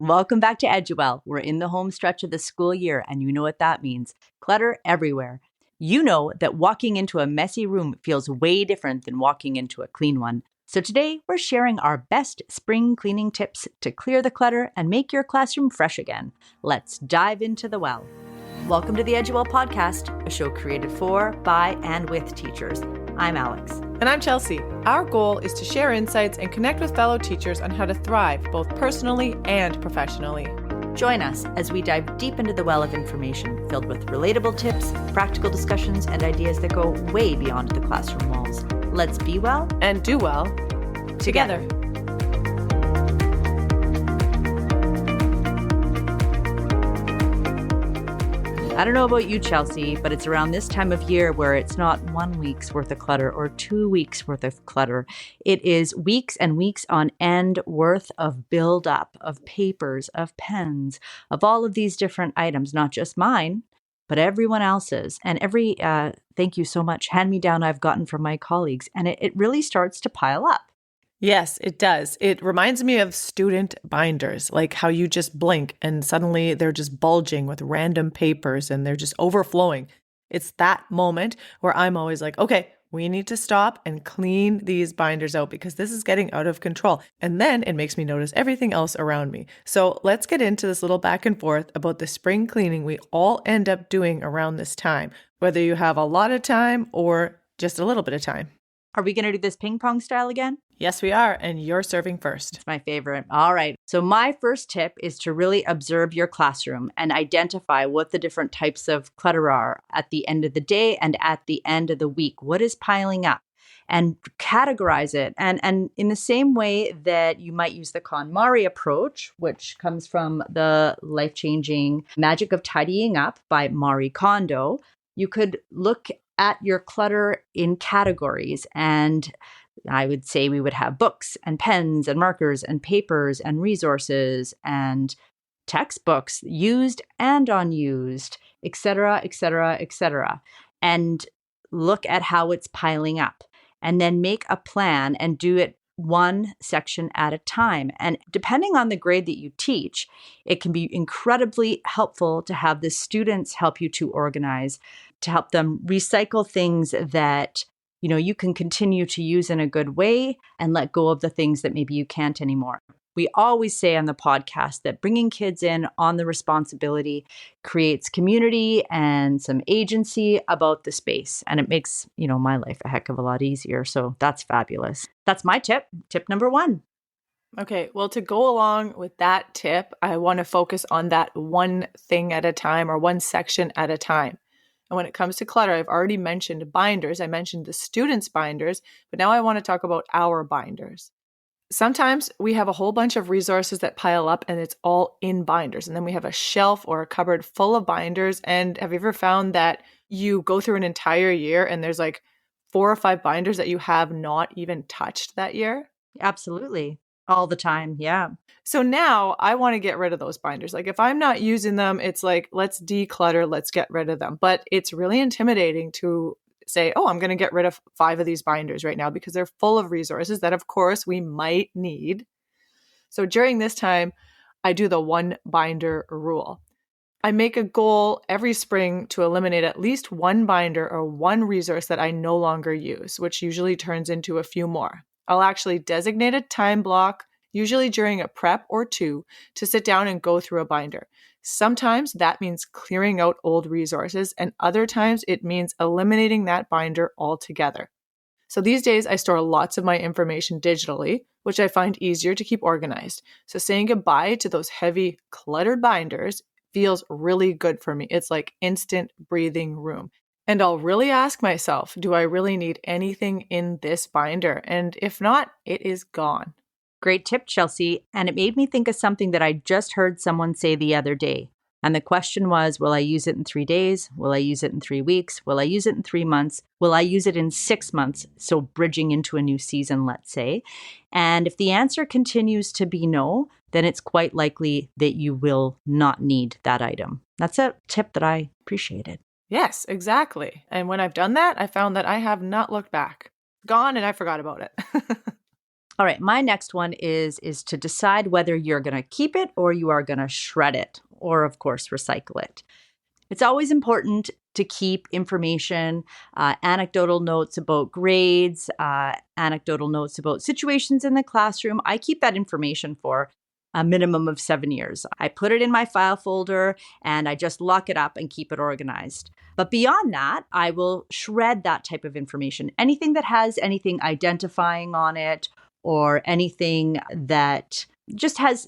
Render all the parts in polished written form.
Welcome back to Eduwell. We're in the home stretch of the school year, and you know what that means. Clutter everywhere. You know that walking into a messy room feels way different than walking into a clean one. So today, we're sharing our best spring cleaning tips to clear the clutter and make your classroom fresh again. Let's dive into the well. Welcome to the Eduwell Podcast, a show created for, by, and with teachers. I'm Alex. And I'm Chelsea. Our goal is to share insights and connect with fellow teachers on how to thrive both personally and professionally. Join us as we dive deep into the well of information filled with relatable tips, practical discussions, and ideas that go way beyond the classroom walls. Let's be well and do well together. I don't know about you, Chelsea, but it's around this time of year where it's not 1 week's worth of clutter or 2 weeks worth of clutter. It is weeks and weeks on end worth of buildup of papers, of pens, of all of these different items, not just mine, but everyone else's. And every, thank you so much, hand-me-down I've gotten from my colleagues. And it really starts to pile up. Yes, it does. It reminds me of student binders, like how you just blink and suddenly they're just bulging with random papers and they're just overflowing. It's that moment where I'm always like, okay, we need to stop and clean these binders out because this is getting out of control. And then it makes me notice everything else around me. So let's get into this little back and forth about the spring cleaning we all end up doing around this time, whether you have a lot of time or just a little bit of time. Are we going to do this ping pong style again? Yes, we are. And you're serving first. It's my favorite. All right. So my first tip is to really observe your classroom and identify what the different types of clutter are at the end of the day and at the end of the week. What is piling up? And categorize it. And in the same way that you might use the KonMari approach, which comes from the life-changing Magic of Tidying Up by Marie Kondo, you could look at your clutter in categories. And I would say we would have books and pens and markers and papers and resources and textbooks, used and unused, et cetera, et cetera, et cetera. And look at how it's piling up. And then make a plan and do it one section at a time. And depending on the grade that you teach, it can be incredibly helpful to have the students help you to organize, to help them recycle things that you can continue to use in a good way and let go of the things that maybe you can't anymore. We always say on the podcast that bringing kids in on the responsibility creates community and some agency about the space. And it makes, my life a heck of a lot easier. So that's fabulous. That's my tip. Tip number 1. Okay, well, to go along with that tip, I want to focus on that one thing at a time or one section at a time. And when it comes to clutter, I've already mentioned binders. I mentioned the students' binders, but now I want to talk about our binders. Sometimes we have a whole bunch of resources that pile up and it's all in binders. And then we have a shelf or a cupboard full of binders. And have you ever found that you go through an entire year and there's like 4 or 5 binders that you have not even touched that year? Absolutely. All the time. Yeah. So now I want to get rid of those binders. Like if I'm not using them, it's like, let's declutter, let's get rid of them. But it's really intimidating to say, oh, I'm going to get rid of 5 of these binders right now because they're full of resources that, of course, we might need. So during this time, I do the 1 binder rule. I make a goal every spring to eliminate at least 1 binder or 1 resource that I no longer use, which usually turns into a few more. I'll actually designate a time block, usually during a prep or 2, to sit down and go through a binder. Sometimes that means clearing out old resources, and other times it means eliminating that binder altogether. So these days I store lots of my information digitally, which I find easier to keep organized. So saying goodbye to those heavy, cluttered binders feels really good for me. It's like instant breathing room. And I'll really ask myself, do I really need anything in this binder? And if not, it is gone. Great tip, Chelsea. And it made me think of something that I just heard someone say the other day. And the question was, will I use it in 3 days? Will I use it in 3 weeks? Will I use it in 3 months? Will I use it in 6 months? So bridging into a new season, let's say. And if the answer continues to be no, then it's quite likely that you will not need that item. That's a tip that I appreciated. Yes, exactly. And when I've done that, I found that I have not looked back. Gone and I forgot about it. All right, my next one is to decide whether you're going to keep it or you are going to shred it, or of course recycle it. It's always important to keep information, anecdotal notes about grades, anecdotal notes about situations in the classroom. I keep that information for a minimum of 7 years. I put it in my file folder and I just lock it up and keep it organized. But beyond that, I will shred that type of information. Anything that has anything identifying on it or anything that just has,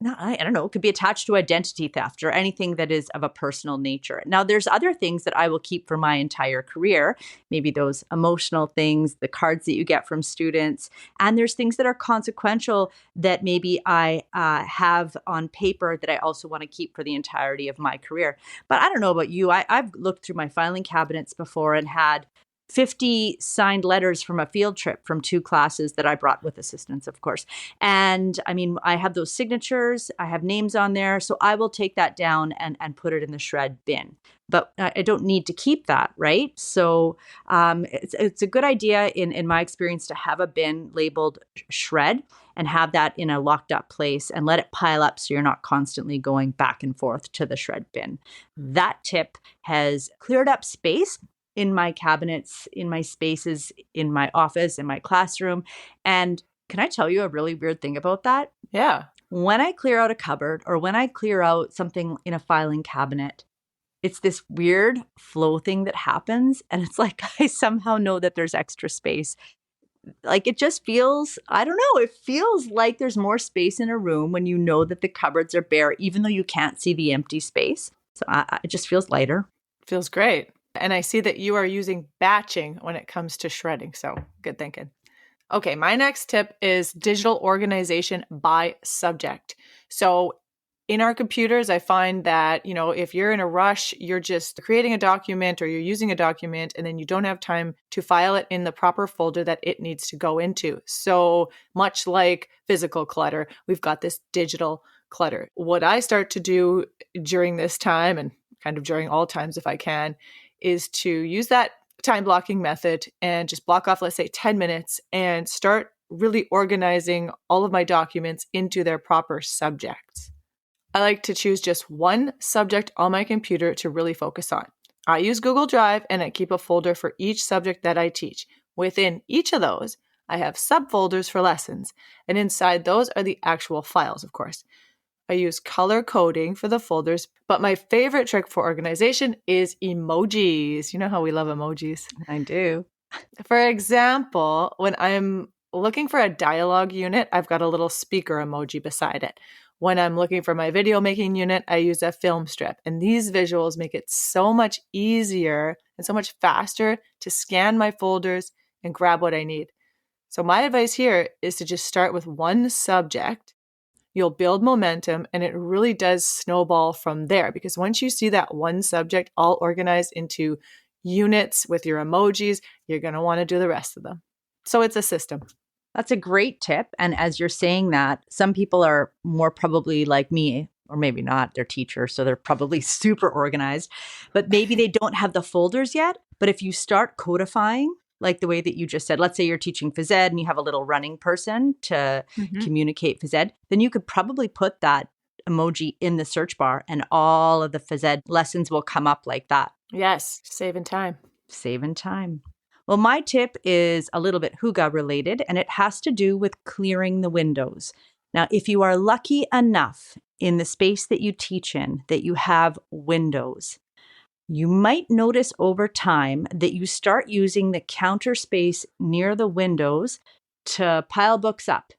I don't know, it could be attached to identity theft or anything that is of a personal nature. Now, there's other things that I will keep for my entire career, maybe those emotional things, the cards that you get from students. And there's things that are consequential that maybe I have on paper that I also want to keep for the entirety of my career. But I don't know about you. I've looked through my filing cabinets before and had 50 signed letters from a field trip from 2 classes that I brought with assistance, of course. And I mean, I have those signatures, I have names on there. So I will take that down and put it in the shred bin. But I don't need to keep that, right? So it's a good idea in my experience to have a bin labeled shred and have that in a locked up place and let it pile up so you're not constantly going back and forth to the shred bin. That tip has cleared up space in my cabinets, in my spaces, in my office, in my classroom. And can I tell you a really weird thing about that? Yeah. When I clear out a cupboard or when I clear out something in a filing cabinet, it's this weird flow thing that happens. And it's like I somehow know that there's extra space. Like it just feels, I don't know, it feels like there's more space in a room when you know that the cupboards are bare, even though you can't see the empty space. So it just feels lighter. Feels great. And I see that you are using batching when it comes to shredding. So good thinking. Okay, my next tip is digital organization by subject. So in our computers, I find that, if you're in a rush, you're just creating a document or you're using a document and then you don't have time to file it in the proper folder that it needs to go into. So much like physical clutter, we've got this digital clutter. What I start to do during this time, and kind of during all times if I can, is to use that time blocking method and just block off, let's say 10 minutes and start really organizing all of my documents into their proper subjects. I like to choose just one subject on my computer to really focus on. I use Google Drive and I keep a folder for each subject that I teach. Within each of those, I have subfolders for lessons, and inside those are the actual files, of course. I use color coding for the folders, but my favorite trick for organization is emojis. You know how we love emojis? I do. For example, when I'm looking for a dialogue unit, I've got a little speaker emoji beside it. When I'm looking for my video making unit, I use a film strip. And these visuals make it so much easier and so much faster to scan my folders and grab what I need. So my advice here is to just start with one subject. You'll build momentum and it really does snowball from there, because once you see that one subject all organized into units with your emojis, you're going to want to do the rest of them. So it's a system. That's a great tip. And as you're saying that, some people are more probably like me, or maybe not, they're teachers, so they're probably super organized, but maybe they don't have the folders yet. But if you start codifying, like the way that you just said, let's say you're teaching phys ed and you have a little running person to communicate phys ed, then you could probably put that emoji in the search bar and all of the phys ed lessons will come up like that. Yes, saving time. Saving time. Well, my tip is a little bit Hygge related, and it has to do with clearing the windows. Now, if you are lucky enough in the space that you teach in that you have windows, you might notice over time that you start using the counter space near the windows to pile books up.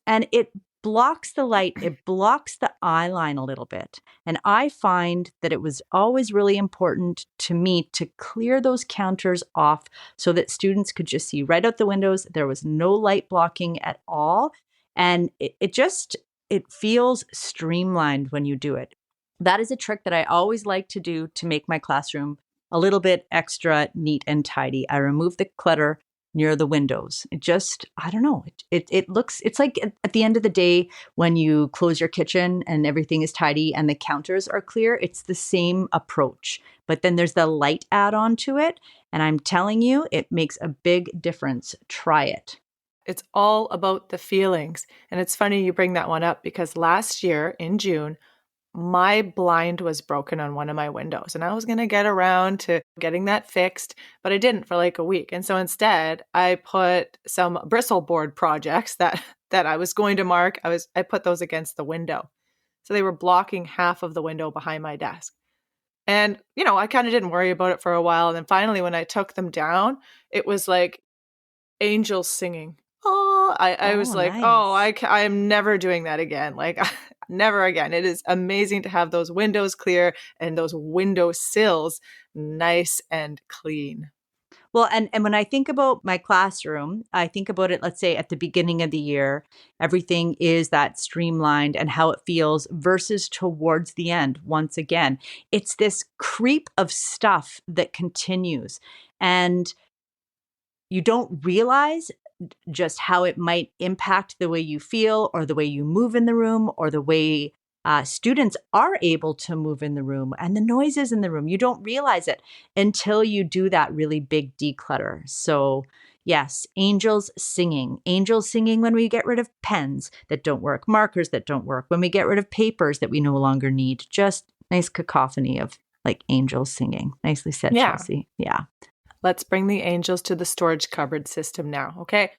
And it blocks the light, it blocks the eye line a little bit. And I find that it was always really important to me to clear those counters off so that students could just see right out the windows. There was no light blocking at all. And it feels streamlined when you do it. That is a trick that I always like to do to make my classroom a little bit extra neat and tidy. I remove the clutter near the windows. It just, I don't know, it looks, it's like at the end of the day, when you close your kitchen and everything is tidy and the counters are clear, it's the same approach. But then there's the light add-on to it. And I'm telling you, it makes a big difference. Try it. It's all about the feelings. And it's funny you bring that one up because last year in June, my blind was broken on one of my windows and I was going to get around to getting that fixed, but I didn't for like a week. And so instead I put some bristle board projects that I was going to mark. I put those against the window. So they were blocking half of the window behind my desk. And, I kind of didn't worry about it for a while. And then finally, when I took them down, it was like angels singing. Oh, I was Oh, like, oh, nice. I am never doing that again. Like, never again. It is amazing to have those windows clear and those window sills nice and clean. Well, and when I think about my classroom, I think about it, let's say at the beginning of the year, everything is that streamlined and how it feels versus towards the end. Once again, it's this creep of stuff that continues. And you don't realize just how it might impact the way you feel or the way you move in the room or the way students are able to move in the room and the noises in the room. You don't realize it until you do that really big declutter. So, yes, angels singing when we get rid of pens that don't work, markers that don't work, when we get rid of papers that we no longer need. Just nice cacophony of like angels singing. Nicely said, Yeah. Chelsea. Yeah. Let's bring the angels to the storage cupboard system now. Okay.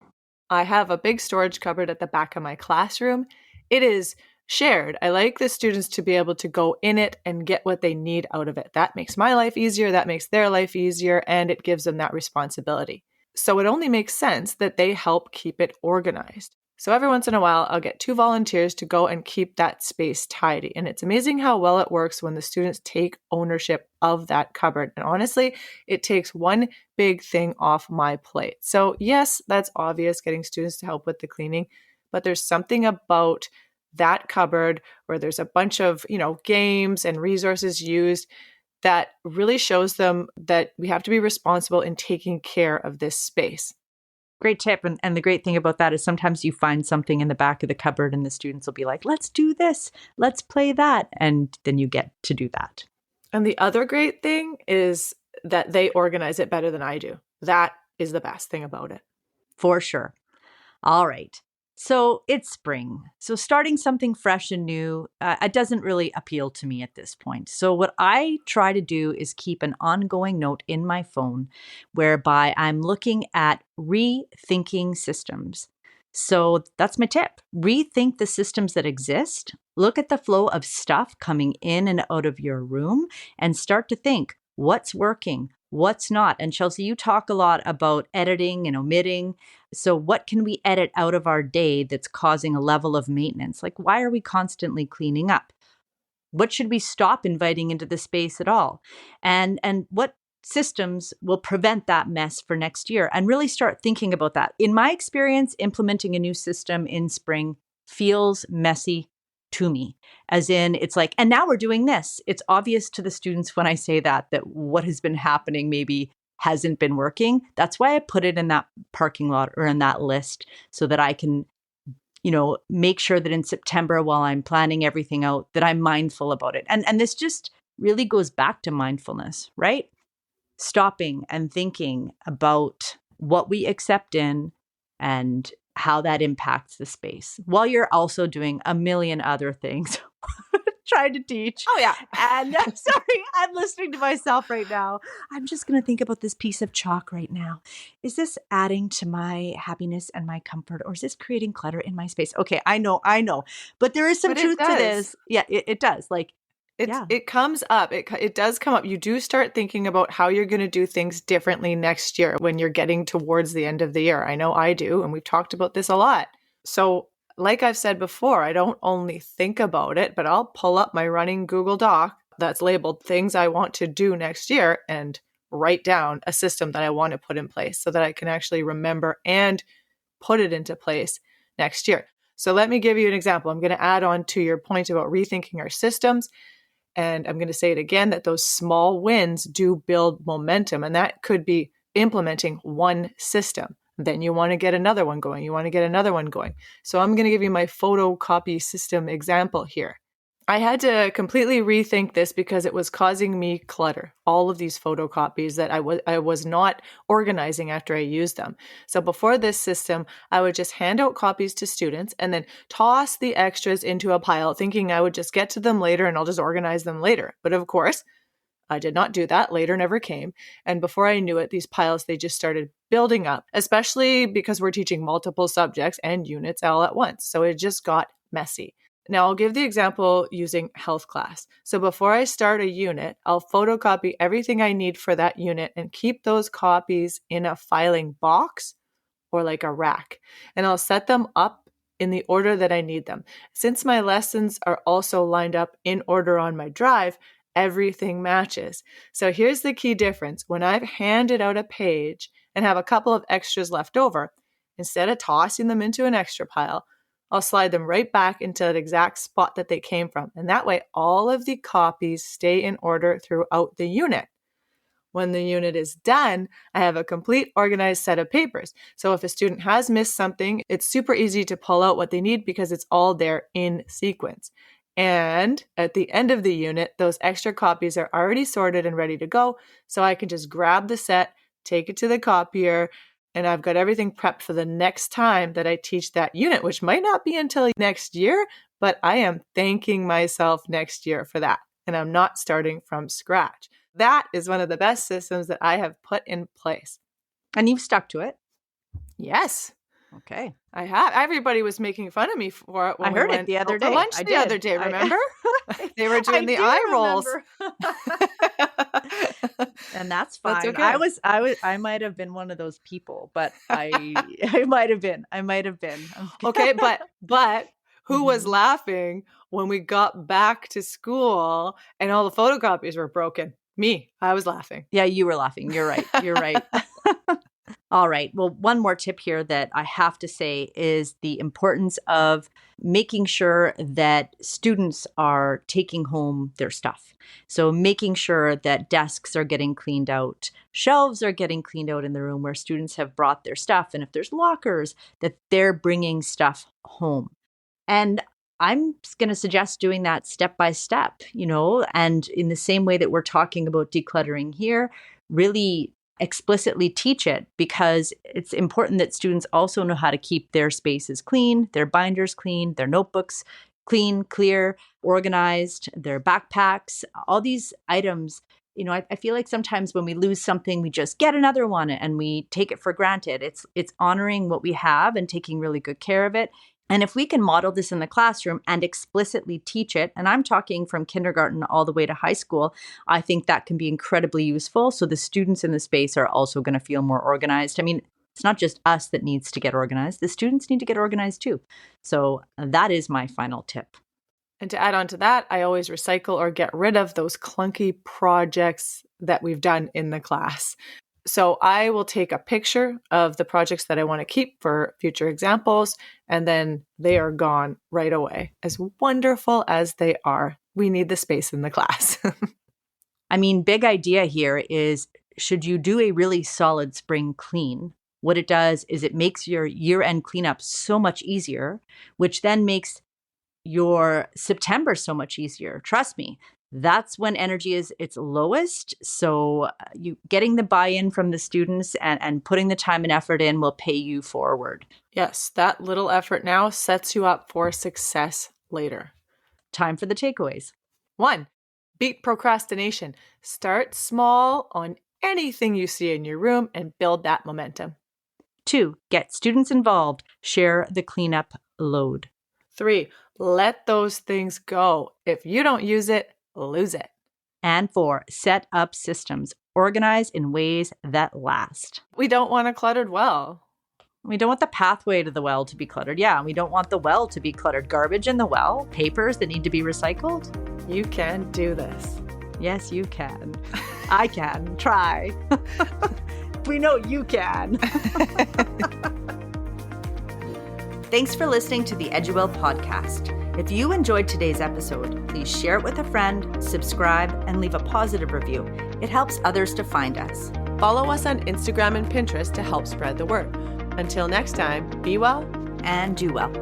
I have a big storage cupboard at the back of my classroom. It is shared. I like the students to be able to go in it and get what they need out of it. That makes my life easier. That makes their life easier. And it gives them that responsibility. So it only makes sense that they help keep it organized. So every once in a while, I'll get 2 volunteers to go and keep that space tidy. And it's amazing how well it works when the students take ownership of that cupboard. And honestly, it takes one big thing off my plate. So yes, that's obvious, getting students to help with the cleaning, but there's something about that cupboard where there's a bunch of, games and resources used that really shows them that we have to be responsible in taking care of this space. Great tip. And the great thing about that is sometimes you find something in the back of the cupboard and the students will be like, let's do this, let's play that. And then you get to do that. And the other great thing is that they organize it better than I do. That is the best thing about it. For sure. All right. So it's spring. So starting something fresh and new, it doesn't really appeal to me at this point. So what I try to do is keep an ongoing note in my phone whereby I'm looking at rethinking systems. So that's my tip. Rethink the systems that exist. Look at the flow of stuff coming in and out of your room and start to think what's working, what's not. And Chelsea, you talk a lot about editing and omitting. So what can we edit out of our day that's causing a level of maintenance? Like, why are we constantly cleaning up? What should we stop inviting into the space at all? And what systems will prevent that mess for next year? And really start thinking about that. In my experience, implementing a new system in spring feels messy to me, as in it's like, and now we're doing this. It's obvious to the students when I say that what has been happening maybe hasn't been working. That's why I put it in that parking lot or in that list so that I can, make sure that in September, while I'm planning everything out, that I'm mindful about it. And this just really goes back to mindfulness, right? Stopping and thinking about what we accept in and how that impacts the space while you're also doing a million other things. Trying to teach. Oh, yeah. And I'm sorry, I'm listening to myself right now. I'm just going to think about this piece of chalk right now. Is this adding to my happiness and my comfort, or is this creating clutter in my space? Okay, I know. But there is some But truth to this. Yeah, it does. Like, It comes up. It does come up. You do start thinking about how you're going to do things differently next year when you're getting towards the end of the year. I know I do, and we've talked about this a lot. So like I've said before, I don't only think about it, but I'll pull up my running Google Doc that's labeled things I want to do next year and write down a system that I want to put in place so that I can actually remember and put it into place next year. So let me give you an example. I'm going to add on to your point about rethinking our systems. And I'm going to say it again, that those small wins do build momentum. And that could be implementing one system. Then you want to get another one going. You want to get another one going. So I'm going to give you my photocopy system example here. I had to completely rethink this because it was causing me clutter. All of these photocopies that I was not organizing after I used them. So before this system, I would just hand out copies to students and then toss the extras into a pile, thinking I would just get to them later and I'll just organize them later. But of course, I did not do that. Later never came. And before I knew it, these piles, they just started building up, especially because we're teaching multiple subjects and units all at once. So it just got messy. Now, I'll give the example using health class. So before I start a unit, I'll photocopy everything I need for that unit and keep those copies in a filing box or like a rack. And I'll set them up in the order that I need them. Since my lessons are also lined up in order on my drive, everything matches. So here's the key difference. When I've handed out a page and have a couple of extras left over, instead of tossing them into an extra pile, I'll slide them right back into that exact spot that they came from. And that way, all of the copies stay in order throughout the unit. When the unit is done, I have a complete organized set of papers. So if a student has missed something, it's super easy to pull out what they need because it's all there in sequence. And at the end of the unit, those extra copies are already sorted and ready to go. So I can just grab the set, take it to the copier, and I've got everything prepped for the next time that I teach that unit, which might not be until next year, but I am thanking myself next year for that. And I'm not starting from scratch. That is one of the best systems that I have put in place. And you've stuck to it? Yes. Okay. I have. Everybody was making fun of me for it when I heard we it the other day. lunch the other day, remember? They were doing the eye rolls. And that's fine. That's okay. I might have been one of those people, but I might have been. Okay, but who was laughing when we got back to school and all the photocopies were broken? Me. I was laughing. Yeah, you were laughing. You're right. All right. Well, one more tip here that I have to say is the importance of making sure that students are taking home their stuff. So making sure that desks are getting cleaned out, shelves are getting cleaned out in the room where students have brought their stuff. And if there's lockers, that they're bringing stuff home. And I'm going to suggest doing that step by step, and in the same way that we're talking about decluttering here, really explicitly teach it, because it's important that students also know how to keep their spaces clean, their binders clean, their notebooks clean, clear, organized, their backpacks, all these items. I feel like sometimes when we lose something, we just get another one and we take it for granted. It's honoring what we have and taking really good care of it. And if we can model this in the classroom and explicitly teach it, and I'm talking from kindergarten all the way to high school, I think that can be incredibly useful. So the students in the space are also going to feel more organized. I mean, it's not just us that needs to get organized. The students need to get organized too. So that is my final tip. And to add on to that, I always recycle or get rid of those clunky projects that we've done in the class. So I will take a picture of the projects that I want to keep for future examples, and then they are gone right away. As wonderful as they are, we need the space in the class. I mean, big idea here is, should you do a really solid spring clean, what it does is it makes your year-end cleanup so much easier, which then makes your September so much easier. Trust me. That's when energy is its lowest. So you getting the buy-in from the students and putting the time and effort in will pay you forward. Yes, that little effort now sets you up for success later. Time for the takeaways. 1, beat procrastination. Start small on anything you see in your room and build that momentum. 2, get students involved. Share the cleanup load. 3, let those things go. If you don't use it, lose it. And 4, set up systems. Organize in ways that last. We don't want a cluttered well. We don't want the pathway to the well to be cluttered. Yeah, we don't want the well to be cluttered. Garbage in the well, papers that need to be recycled. You can do this. Yes, you can. I can. Try. We know you can. Thanks for listening to the Eduwell podcast. If you enjoyed today's episode, please share it with a friend, subscribe, and leave a positive review. It helps others to find us. Follow us on Instagram and Pinterest to help spread the word. Until next time, be well and do well.